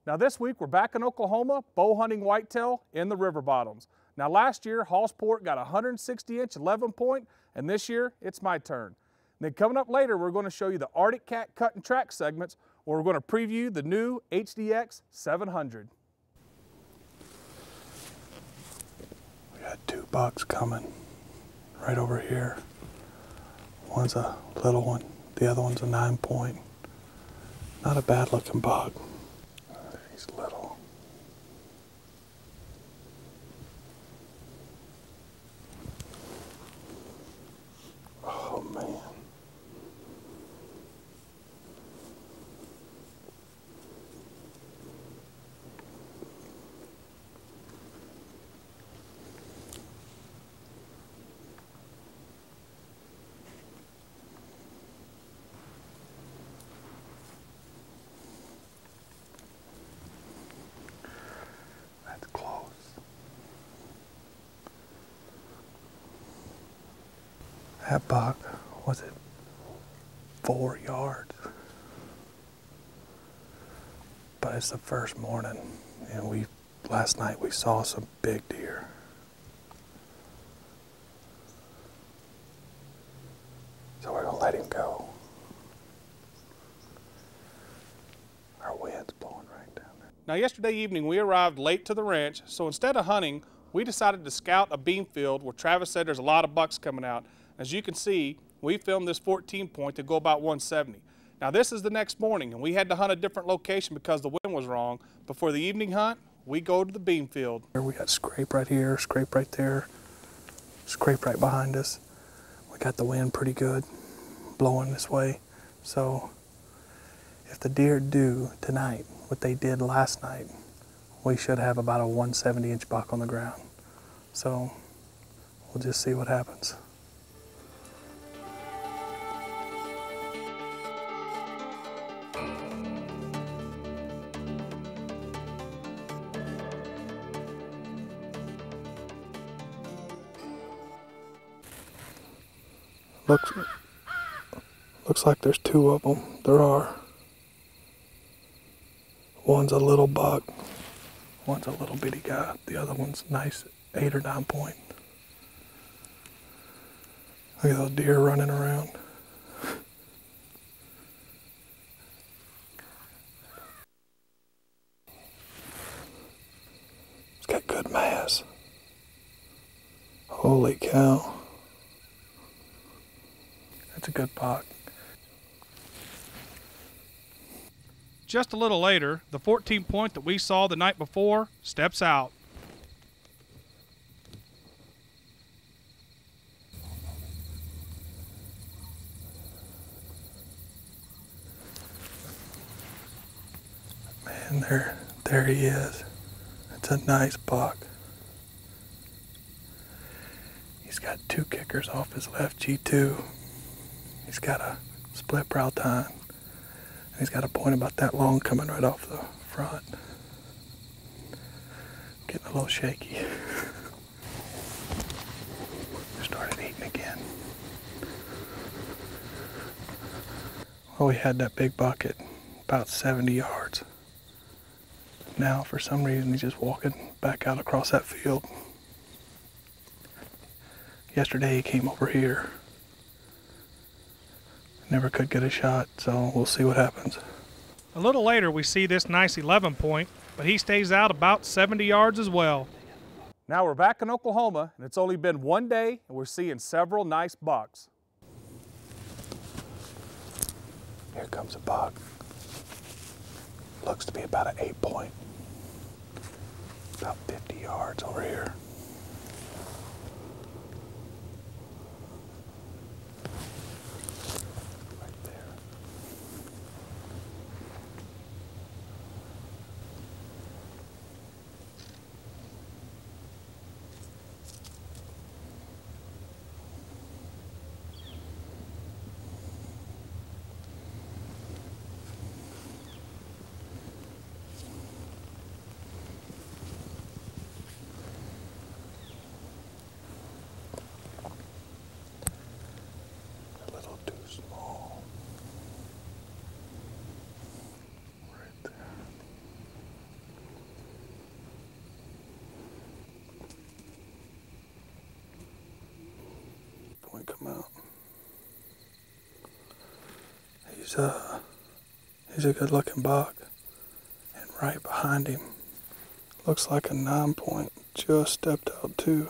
Now this week we're back in Oklahoma, bow hunting whitetail in the river bottoms. Now last year Hallsport got a 160-inch 11 point, and this year it's my turn. And then coming up later we're going to show you the Arctic Cat cut and track segments, where we're going to preview the new HDX 700. We got two bucks coming right over here. One's a little one, the other one's a 9 point. Not a bad looking buck. He's little. Oh man. That's close. That buck, was it 4 yards? But it's the first morning, and last night we saw some big deer. So we're gonna let him go. Our wind's blowing right down there. Now yesterday evening we arrived late to the ranch, so instead of hunting, we decided to scout a Beanfield where Travis said there's a lot of bucks coming out. As you can see, we filmed this 14 point to go about 170. Now this is the next morning, and we had to hunt a different location because the wind was wrong. But for the evening hunt, we go to the Beanfield. Here we got scrape right here, scrape right there, scrape right behind us. We got the wind pretty good blowing this way. So if the deer do tonight what they did last night, we should have about a 170-inch buck on the ground. So we'll just see what happens. Looks like there's two of them. There are. One's a little buck. One's a little bitty guy. The other one's nice 8 or 9 point. Look at those deer running around. It's got good mass. Holy cow. That's a good buck. Just a little later, the 14 point that we saw the night before steps out. Man, there he is. It's a nice buck. He's got 2 kickers off his left G2. He's got a split brow tine. And he's got a point about that long coming right off the front. Getting a little shaky. Started eating again. Well, we had that big buck at about 70 yards. Now, for some reason, he's just walking back out across that field. Yesterday, he came over here. Never could get a shot, so we'll see what happens. A little later, we see this nice 11 point, but he stays out about 70 yards as well. Now we're back in Oklahoma, and it's only been one day, and we're seeing several nice bucks. Here comes a buck. Looks to be about an 8 point. About 50 yards over here. little too small. Right there. Point come out. He's a good looking buck. And right behind him looks like a 9-point just stepped out too.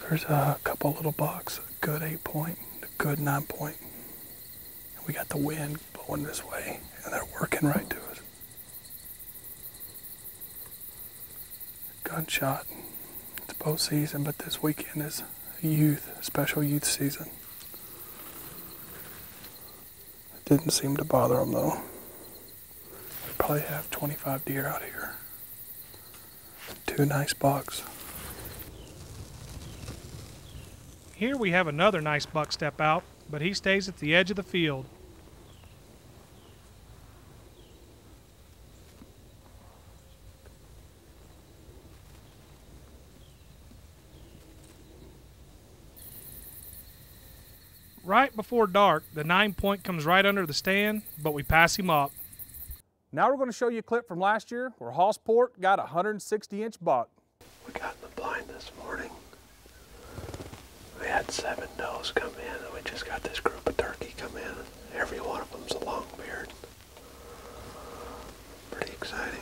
There's a couple little bucks, a good 8-point, a good 9-point. And we got the wind blowing this way and they're working right to us. Gunshot. It's bow season, but this weekend is special youth season. It didn't seem to bother them though. We probably have 25 deer out here. 2 nice bucks. Here we have another nice buck step out, but he stays at the edge of the field. Right before dark, the 9-point comes right under the stand, but we pass him up. Now we're going to show you a clip from last year where Hossport got a 160-inch buck. We got in the blind this morning. We had 7 does come in, and we just got this group of turkey come in. Every one of them's a long beard. Pretty exciting.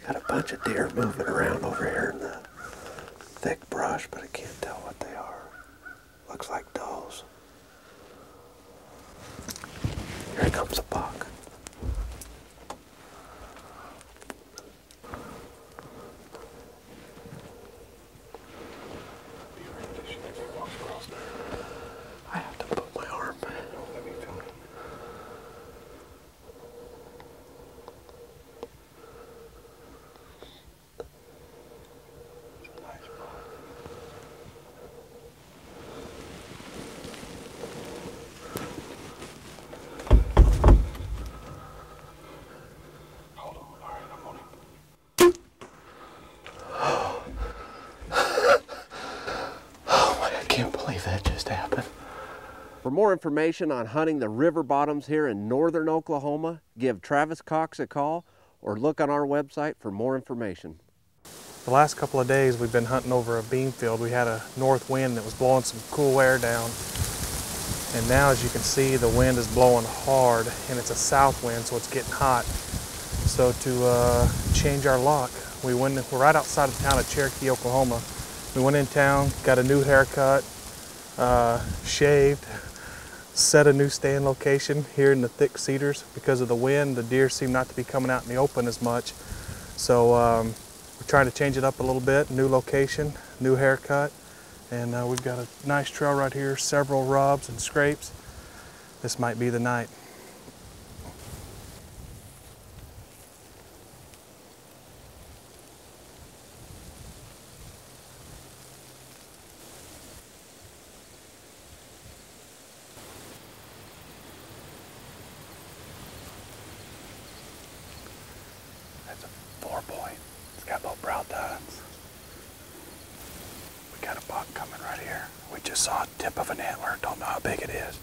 Got a bunch of deer moving around over here in the thick brush, but I can't tell what they are. Looks like does. Here comes a buck. I have to put my arm. That just happened. For more information on hunting the river bottoms here in northern Oklahoma, give Travis Cox a call or look on our website for more information. The last couple of days we've been hunting over a Beanfield. We had a north wind that was blowing some cool air down. And now, as you can see, the wind is blowing hard and it's a south wind, so it's getting hot. So to change our luck, we're right outside of the town of Cherokee, Oklahoma. We went in town, got a new haircut, shaved, set a new stand location here in the thick cedars. Because of the wind, the deer seem not to be coming out in the open as much. So we're trying to change it up a little bit. New location, new haircut, and we've got a nice trail right here, several rubs and scrapes. This might be the night. That's a 4-point. It's got little brow tines. We got a buck coming right here. We just saw a tip of an antler. Don't know how big it is.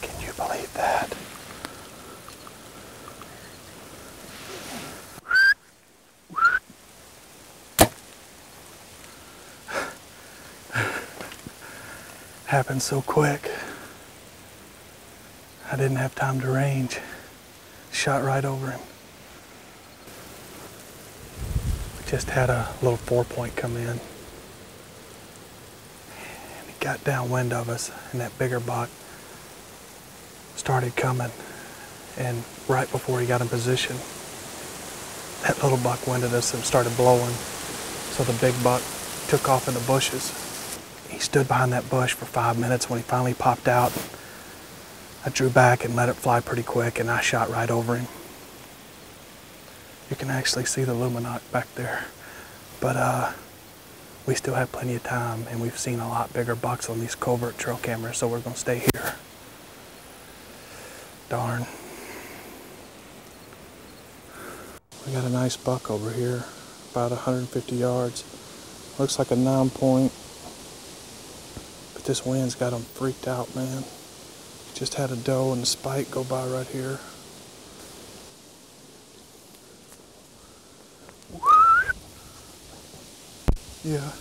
Can you believe that? Happened so quick. I didn't have time to range. Shot right over him. We just had a little 4-point come in. And he got downwind of us, and that bigger buck started coming. And right before he got in position, that little buck winded us and started blowing. So the big buck took off in the bushes. He stood behind that bush for 5 minutes. When he finally popped out, I drew back and let it fly pretty quick, and I shot right over him. You can actually see the luminoc back there. But we still have plenty of time, and we've seen a lot bigger bucks on these covert trail cameras, so we're gonna stay here. Darn. We got a nice buck over here, about 150 yards. Looks like a 9-point, but this wind's got him freaked out, man. Just had a doe and a spike go by right here. Yeah.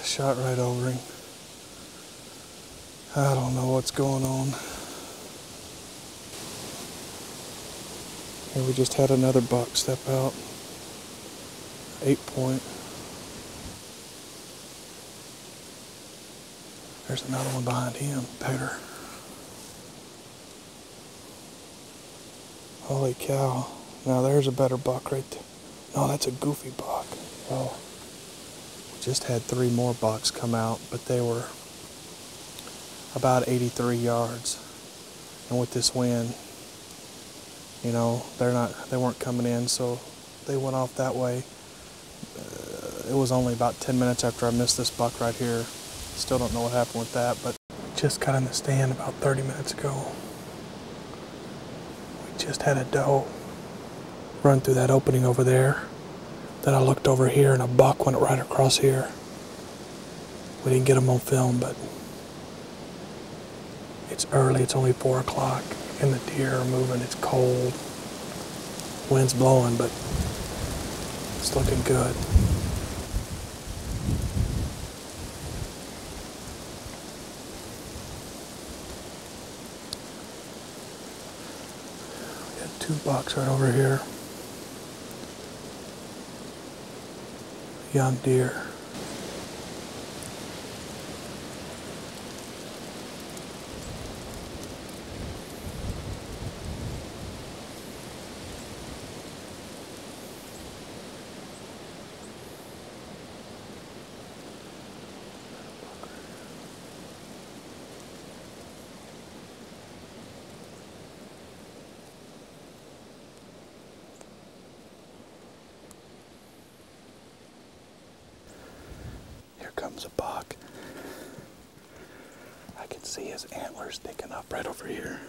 Shot right over him. I don't know what's going on. Here we just had another buck step out. 8-point. There's another one behind him, better. Holy cow. Now there's a better buck right there. No, that's a goofy buck. Oh. Just had 3 more bucks come out, but they were about 83 yards. And with this wind, you know, they weren't coming in, so they went off that way. It was only about 10 minutes after I missed this buck right here. Still don't know what happened with that, but just got in the stand about 30 minutes ago. We just had a doe run through that opening over there. Then I looked over here and a buck went right across here. We didn't get him on film, but it's early, it's only 4 o'clock, and the deer are moving, it's cold. Wind's blowing, but it's looking good. We got 2 bucks right over here. Young deer. Comes a buck. I can see his antlers sticking up right over here.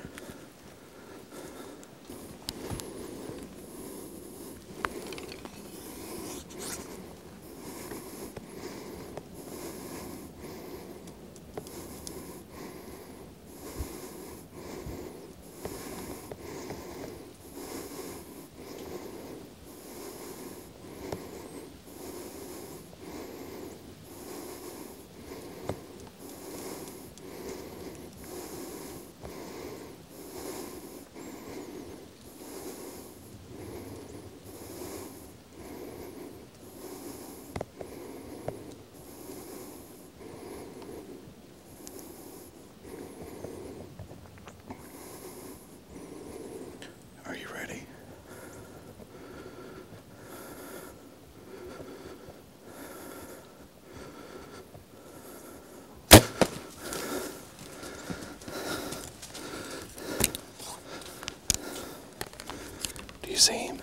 You see him?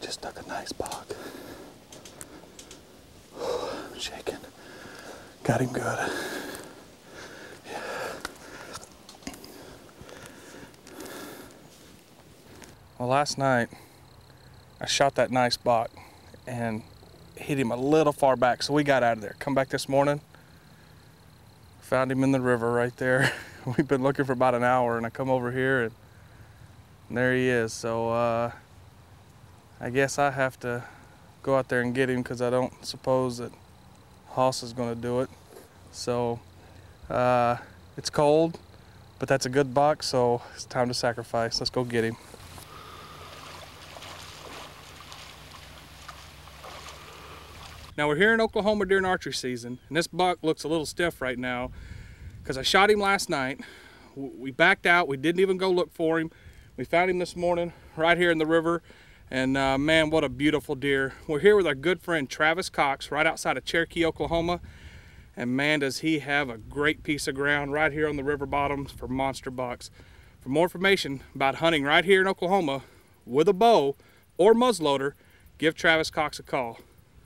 Just took a nice buck. I'm shaking. Got him good. Yeah. Well, last night I shot that nice buck and hit him a little far back, so we got out of there. Come back this morning, found him in the river right there. We've been looking for about an hour, and I come over here and there he is. So I guess I have to go out there and get him, because I don't suppose that Hoss is going to do it. So it's cold, but that's a good buck, so it's time to sacrifice. Let's go get him. Now we're here in Oklahoma during archery season, and this buck looks a little stiff right now because I shot him last night. We backed out. We didn't even go look for him. We found him this morning right here in the river, and man, what a beautiful deer. We're here with our good friend Travis Cox right outside of Cherokee, Oklahoma. And man, does he have a great piece of ground right here on the river bottoms for monster bucks. For more information about hunting right here in Oklahoma with a bow or muzzleloader, give Travis Cox a call.